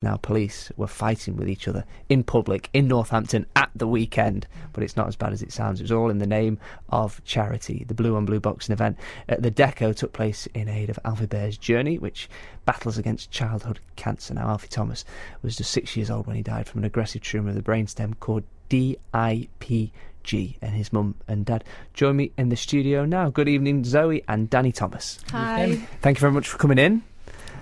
Now, police were fighting with each other in public in Northampton at the weekend, but it's not as bad as it sounds. It was all in the name of charity. The Blue on Blue boxing event at the Deco took place in aid of Alfie Bear's journey, which battles against childhood cancer. Now, Alfie Thomas was just 6 years old when he died from an aggressive tumour of the brainstem called DIPG, and his mum and dad join me in the studio now. Good evening, Zoe and Danny Thomas. Hi. Thank you very much for coming in.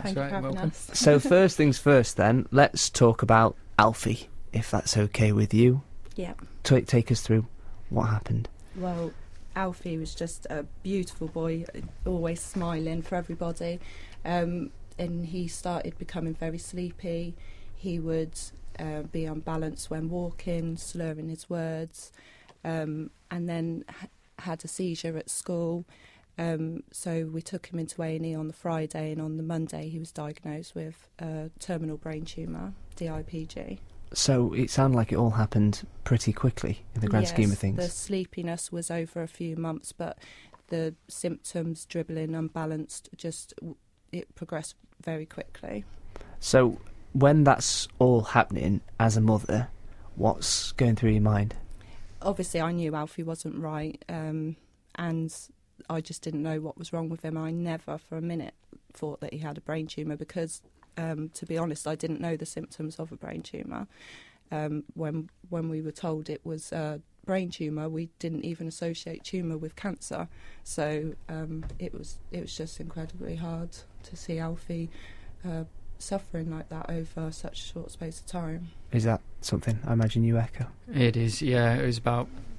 Thank you for having us. So first things first then, let's talk about Alfie, if that's okay with you. Yeah. Take us through what happened. Well, Alfie was just a beautiful boy, always smiling for everybody. And he started becoming very sleepy. He would be unbalanced when walking, slurring his words, and then had a seizure at school. So we took him into A&E on the Friday, and on the Monday he was diagnosed with a terminal brain tumour, DIPG. So it sounded like it all happened pretty quickly in the grand scheme of things. The sleepiness was over a few months, but the symptoms, dribbling, unbalanced, it progressed very quickly. So when that's all happening, as a mother, what's going through your mind? Obviously I knew Alfie wasn't right, and I just didn't know what was wrong with him. I never for a minute thought that he had a brain tumour because, to be honest, I didn't know the symptoms of a brain tumour. When we were told it was a brain tumour, we didn't even associate tumour with cancer. So it was just incredibly hard to see Alfie suffering like that over such a short space of time. Is that something I imagine you echo? It is, yeah.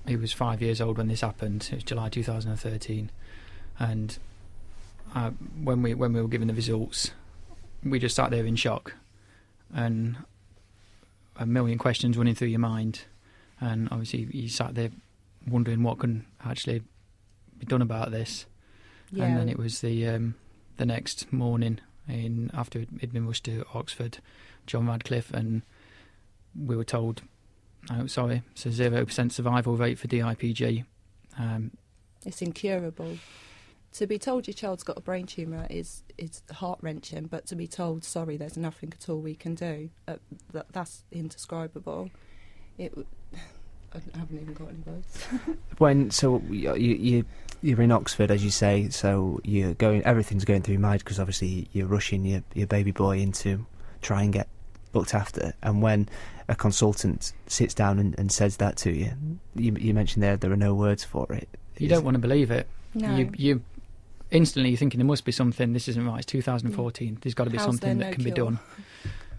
He was 5 years old when this happened. It was July 2013, and when we were given the results, we just sat there in shock, and a million questions running through your mind, and obviously you sat there wondering what can actually be done about this. Yeah. And then it was the next morning, after he'd been rushed to Oxford, John Radcliffe, and we were told, "Oh, sorry, it's a 0% survival rate for DIPG." It's incurable. To be told your child's got a brain tumour is heart-wrenching, but to be told, sorry, there's nothing at all we can do, that's indescribable. I haven't even got any words. So you're in Oxford, as you say, so everything's going through your mind, because obviously you're rushing your baby boy in to try and get looked after, and when a consultant sits down and says that to you, you mentioned there are no words for it. You don't want to believe it. No. You instantly you're thinking there must be something. This isn't right. It's 2014. There's got to be something that can be done.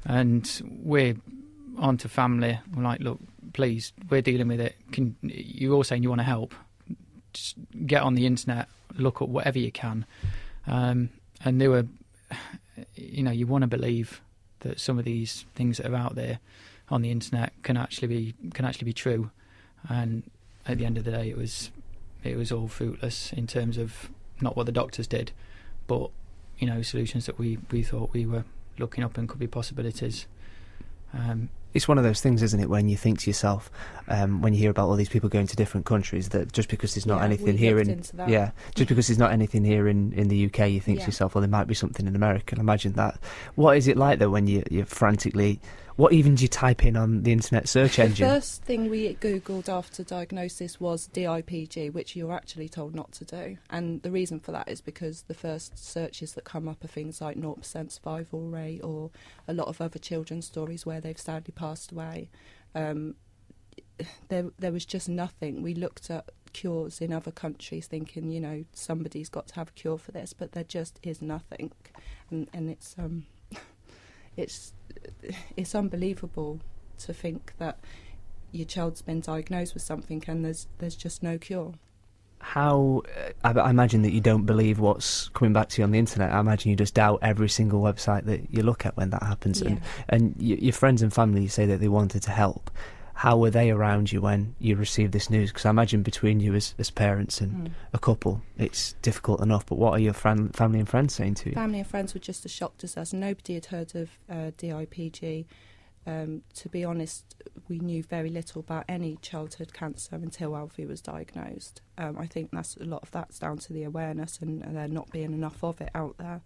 And we're on to family. We're like, look, please, we're dealing with it. You're all saying you want to help. Just get on the internet, look at whatever you can. And there were, you want to believe that some of these things that are out there on the internet can actually be true. And at the end of the day, it was all fruitless in terms of not what the doctors did, but solutions that we thought we were looking up and could be possibilities. It's one of those things, isn't it, when you think to yourself, when you hear about all these people going to different countries, that just because there's not anything here just because there's not anything here in the UK, you think to yourself, well, there might be something in America. And imagine that. What is it like though when you're frantically? What even do you type in on the internet search engine? The first thing we googled after diagnosis was DIPG, which you're actually told not to do. And the reason for that is because the first searches that come up are things like 0% survival rate, or a lot of other children's stories where they've sadly passed away. There was just nothing. We looked at cures in other countries thinking, somebody's got to have a cure for this, but there just is nothing. And it's unbelievable to think that your child's been diagnosed with something and there's just no cure. How I imagine that you don't believe what's coming back to you on the internet. I imagine you just doubt every single website that you look at when that happens. Yeah. And your friends and family, you say that they wanted to help. How were they around you when you received this news? Because I imagine between you as parents and a couple, it's difficult enough. But what are your family and friends saying to you? Family and friends were just as shocked as us. Nobody had heard of DIPG. To be honest, we knew very little about any childhood cancer until Alfie was diagnosed. I think a lot of that's down to the awareness and there not being enough of it out there.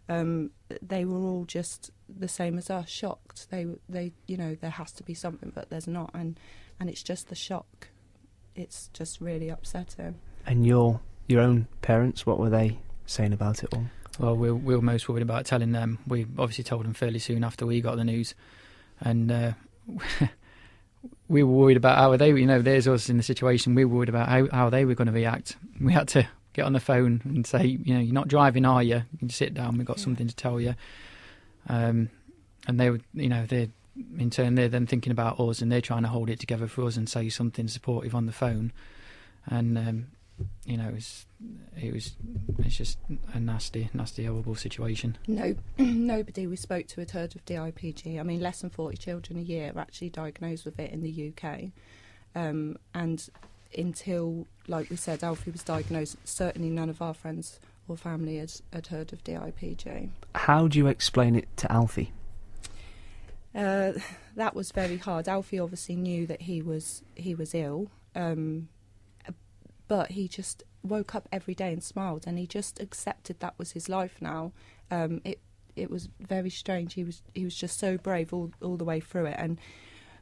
they were all just the same as us, shocked. They there has to be something, but there's not, and it's just the shock. It's just really upsetting. And your own parents, what were they saying about it all? Well, we were most worried about telling them. We obviously told them fairly soon after we got the news, and we were worried about how they, there's us in the situation. We were worried about how they were going to react. We had to get on the phone and say, you're not driving, are you? You can sit down. We've got something to tell you. And they were, they in turn they're then thinking about us, and they're trying to hold it together for us and say something supportive on the phone. And it's just a nasty, horrible situation. No, nobody we spoke to had heard of DIPG. I mean, less than 40 children a year are actually diagnosed with it in the UK. And until, like we said, Alfie was diagnosed, certainly none of our friends or family had heard of DIPG. How do you explain it to Alfie? That was very hard. Alfie obviously knew that he was ill, but he just woke up every day and smiled, and he just accepted that was his life now. It was very strange. He was just so brave all the way through it, and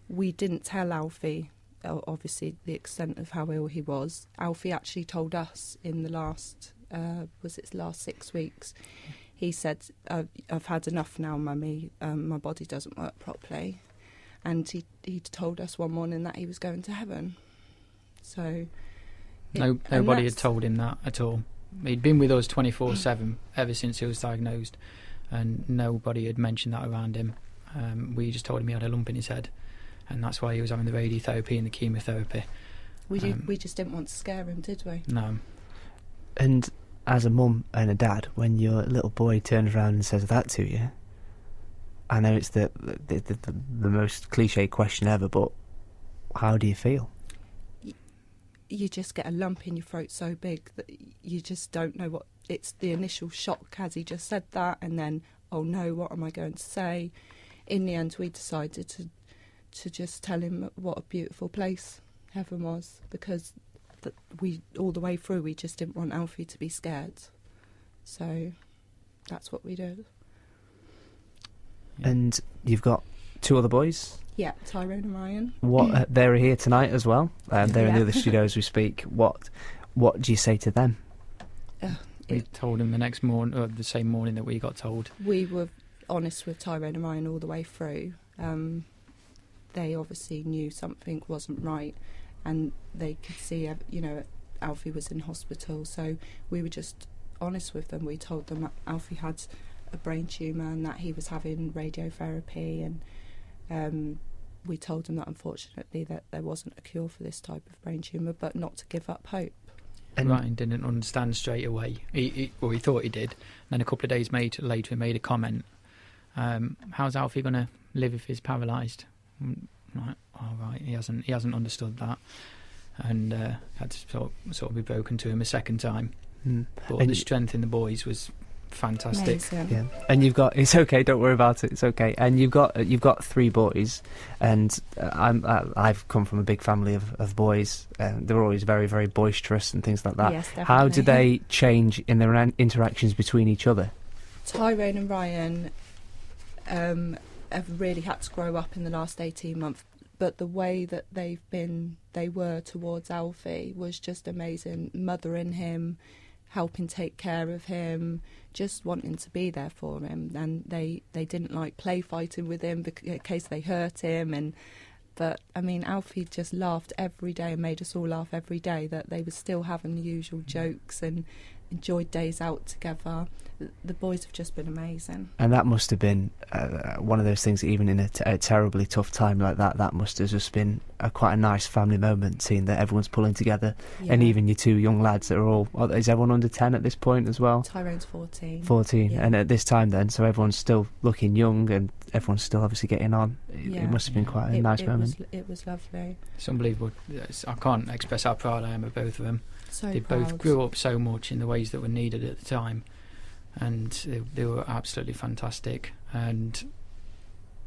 we didn't tell Alfie, obviously, the extent of how ill he was. Alfie actually told us in the last 6 weeks. He said, I've had enough now, Mummy, my body doesn't work properly. And he told us one morning that he was going to heaven. So... Nobody had told him that at all. He'd been with us 24/7 ever since he was diagnosed, and nobody had mentioned that around him. We just told him he had a lump in his head, and that's why he was having the radiotherapy and the chemotherapy. We just didn't want to scare him, did we? No. And as a mum and a dad, when your little boy turns around and says that to you, I know it's the most cliche question ever, but how do you feel? You just get a lump in your throat so big that you just don't know what... It's the initial shock, as he just said that, and then, oh no, what am I going to say? In the end, we decided to just tell him what a beautiful place heaven was, because all the way through, we just didn't want Alfie to be scared. So that's what we did. And you've got 2 other boys? Yeah, Tyrone and Ryan. They're here tonight as well. They're in the other studio as we speak. What do you say to them? We told them the next morning, or the same morning that we got told. We were honest with Tyrone and Ryan all the way through. They obviously knew something wasn't right, and they could see, Alfie was in hospital. So we were just honest with them. We told them that Alfie had a brain tumour and that he was having radiotherapy, and we told him that unfortunately that there wasn't a cure for this type of brain tumour, but not to give up hope. And Ryan didn't understand straight away. He thought he did. And then a couple of days later he made a comment. How's Alfie going to live if he's paralysed? Right, all right. He hasn't understood that, and had to sort of be broken to him a second time. But the strength in the boys was fantastic. Amazing. Yeah, and you've got... It's okay. Don't worry about it. It's okay. And you've got 3 boys, and I've come from a big family of boys. They were always very, very boisterous and things like that. Yes, definitely. How do they change in their interactions between each other? Tyrone and Ryan have really had to grow up in the last 18 months, but the way that they were towards Alfie was just amazing. Mothering him, helping take care of him, just wanting to be there for him. And they didn't like play fighting with him in case they hurt him. But I mean, Alfie just laughed every day and made us all laugh every day, that they were still having the usual jokes and enjoyed days out together. The boys have just been amazing. And that must have been one of those things that even in a terribly tough time like that must have just been quite a nice family moment, seeing that everyone's pulling together. Yeah. And even your 2 young lads that are all... is everyone under 10 at this point as well? Tyrone's 14. 14, yeah. And at this time then, so everyone's still looking young and everyone's still obviously getting on. It must have been quite a nice moment. It was lovely. It's unbelievable. I can't express how proud I am of both of them. They both grew up so much in the ways that were needed at the time, and they were absolutely fantastic. And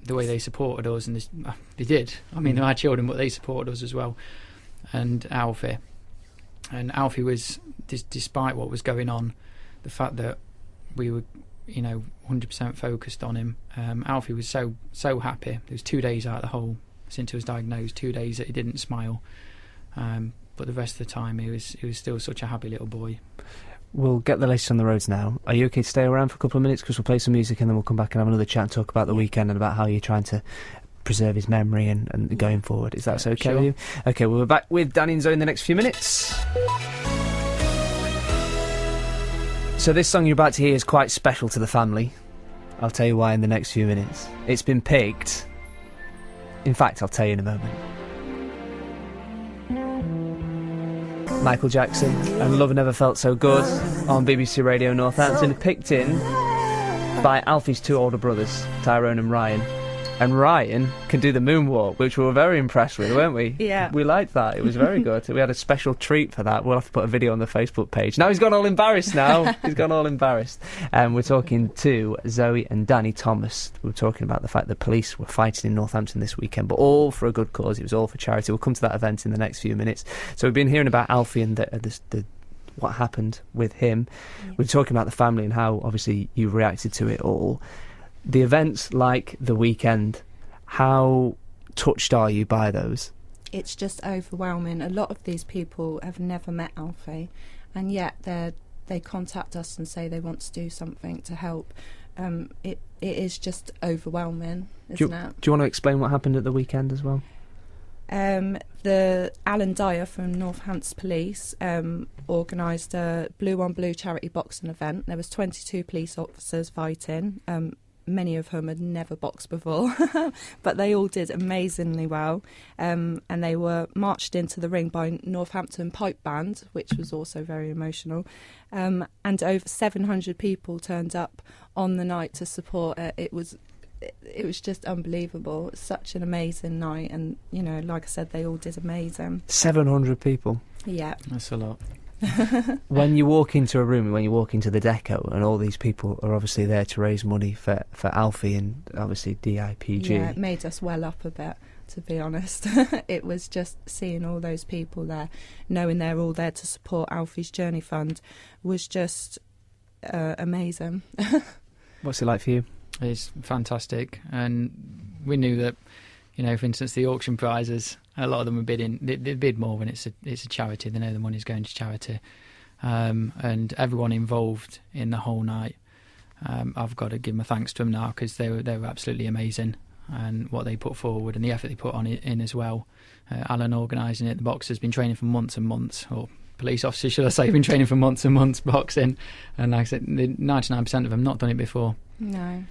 the way they supported us, and they did. I mean, they're our children, but they supported us as well. And Alfie was, despite what was going on, the fact that we were 100% focused on him. Alfie was so happy. There was 2 days out of the hole since he was diagnosed, 2 days that he didn't smile. But the rest of the time he was still such a happy little boy. We'll get the latest on the roads now. Are you okay to stay around for a couple of minutes, because we'll play some music and then we'll come back and have another chat and talk about the weekend and about how you're trying to preserve his memory and going forward. Is that okay with you? Okay, well, we're back with Danny and Zoe in the next few minutes. So this song you're about to hear is quite special to the family. I'll tell you why in the next few minutes. It's been picked. In fact, I'll tell you in a moment. Michael Jackson and Love Never Felt So Good on BBC Radio Northampton, picked in by Alfie's two older brothers, Tyrone and Ryan. And Ryan can do the moonwalk, which we were very impressed with, weren't we? Yeah. We liked that. It was very good. We had a special treat for that. We'll have to put a video on the Facebook page. Now he's gone all embarrassed now. He's gone all embarrassed. We're talking to Zoe and Danny Thomas. We're talking about the fact that police were fighting in Northampton this weekend, but all for a good cause. It was all for charity. We'll come to that event in the next few minutes. So we've been hearing about Alfie and the what happened with him. Yeah. We're talking about the family and how, obviously, you reacted to it all. The events like the weekend, how touched are you by those? It's just overwhelming. A lot of these people have never met Alfie, and yet they contact us and say they want to do something to help. It is just overwhelming, isn't it? Do you want to explain what happened at the weekend as well? The Alan Dyer from Northampton Police organised a Blue on Blue charity boxing event. There was 22 police officers fighting. Many of whom had never boxed before, but they all did amazingly well. And they were marched into the ring by Northampton Pipe Band, which was also very emotional. And over 700 people turned up on the night to support it. It was just unbelievable. It's such an amazing night, and like I said, they all did amazing. 700 people. Yeah, that's a lot. When you walk into a room, when you walk into the deco, and all these people are obviously there to raise money for Alfie and obviously DIPG. Yeah, it made us well up a bit, to be honest. It was just seeing all those people there, knowing they're all there to support Alfie's Journey Fund, was just amazing. What's it like for you? It's fantastic, and we knew that, for instance, the auction prizes, a lot of them were bidding. They bid more when it's a charity. They know the money's going to charity, and everyone involved in the whole night. I've got to give my thanks to them now, because they were absolutely amazing, and what they put forward and the effort they put on it in as well. Alan organising it. The boxers been training for months and months, or police officers, should I say, been training for months and months boxing. And like I said, 99% of them not done it before. No.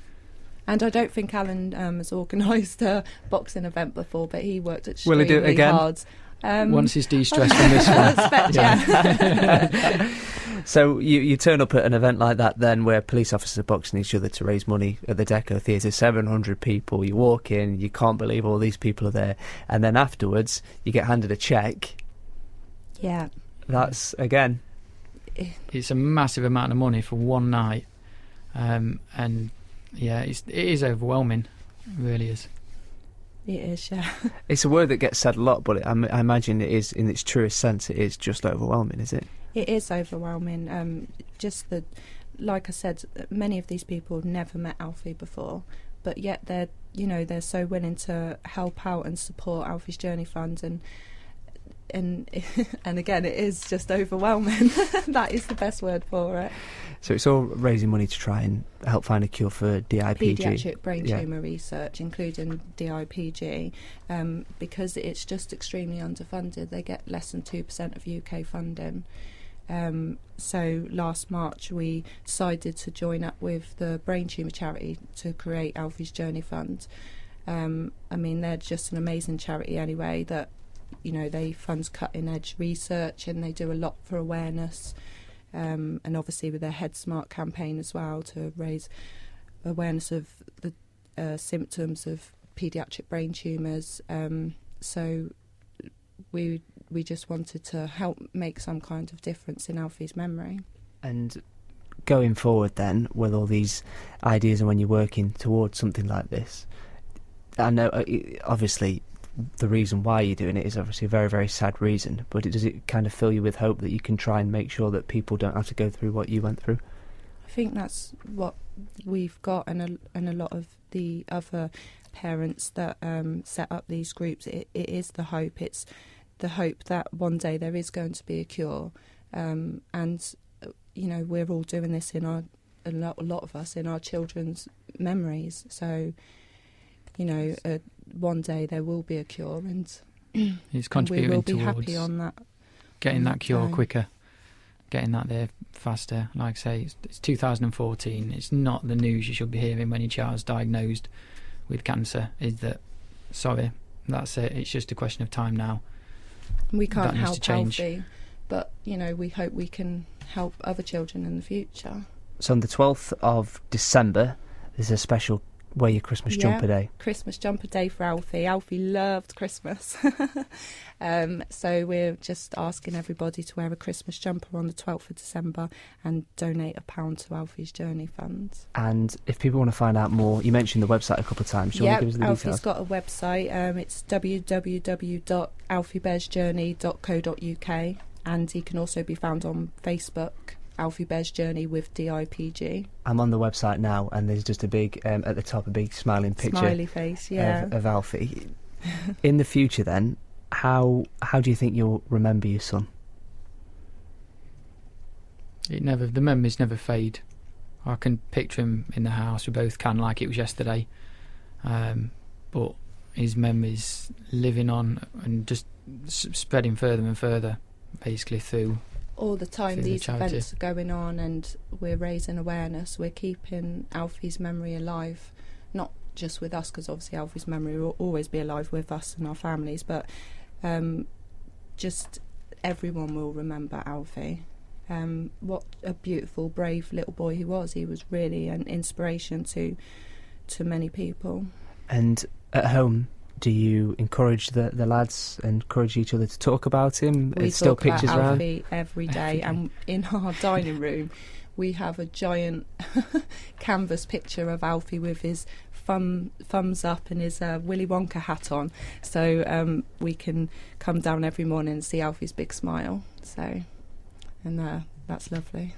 And I don't think Alan has organised a boxing event before, but he worked extremely hard. Will he do it again? Once he's de-stressed from this one. Yeah. So you turn up at an event like that then, where police officers are boxing each other to raise money at the Deco Theatre, 700 people, you walk in, you can't believe all these people are there, and then afterwards you get handed a cheque. Yeah. That's, again... It's a massive amount of money for one night, and... yeah, it is overwhelming. It really is. It is, yeah. It's a word that gets said a lot, but I imagine it is, in its truest sense, it is just overwhelming, is it? It is overwhelming. Like I said, many of these people have never met Alfie before, but yet they're so willing to help out and support Alfie's Journey Fund, and again, it is just overwhelming. That is the best word for it. So it's all raising money to try and help find a cure for DIPG. Paediatric brain tumour research, including DIPG, because it's just extremely underfunded. They get less than 2% of UK funding. So last March we decided to join up with the Brain Tumour Charity to create Alfie's Journey Fund. They're just an amazing charity anyway, that they fund cutting edge research, and they do a lot for awareness, and obviously with their Head Smart campaign as well, to raise awareness of the symptoms of paediatric brain tumours. So we just wanted to help make some kind of difference in Alfie's memory. And going forward then, with all these ideas, and when you're working towards something like this, I know obviously the reason why you're doing it is obviously a very, very sad reason, but does it kind of fill you with hope that you can try and make sure that people don't have to go through what you went through? think that's what we've got, and a lot of the other parents that set up these groups. It is the hope. It's the hope that one day there is going to be a cure, and we're all doing this in a lot of us in our children's memories. So, one day there will be a cure, and it's contributing we will be towards happy on that. Getting that cure quicker, getting that there faster. Like I say, it's 2014. It's not the news you should be hearing when your child's diagnosed with cancer. Is that, sorry, that's it. It's just a question of time now. We can't help Alfie, but we hope we can help other children in the future. So on the 12th of December, there's a special Wear Your Christmas Jumper Day. Christmas Jumper Day for Alfie. Alfie loved Christmas. So we're just asking everybody to wear a Christmas jumper on the 12th of December and donate £1 to Alfie's Journey Fund. And if people want to find out more, you mentioned the website a couple of times. Do you want to give us the Alfie's details? got a website. It's www.alfiebearsjourney.co.uk, and he can also be found on Facebook, Alfie Bear's Journey with DIPG. I'm on the website now, and there's just a big, at the top, a big smiling picture. Smiley face, yeah. Of Alfie. In the future then, how do you think you'll remember your son? The memories never fade. I can picture him in the house. We both can, like it was yesterday. But his memories living on and just spreading further and further, basically through all the time. These charity events are going on, and we're raising awareness. We're keeping Alfie's memory alive, not just with us, because obviously Alfie's memory will always be alive with us and our families, but just everyone will remember Alfie. What a beautiful, brave little boy he was. He was really an inspiration to many people. And at home, do you encourage the lads and encourage each other to talk about him? We still talk pictures about around? Alfie every day, and in our dining room we have a giant canvas picture of Alfie with his thumbs up and his Willy Wonka hat on, so we can come down every morning and see Alfie's big smile. So, and that's lovely.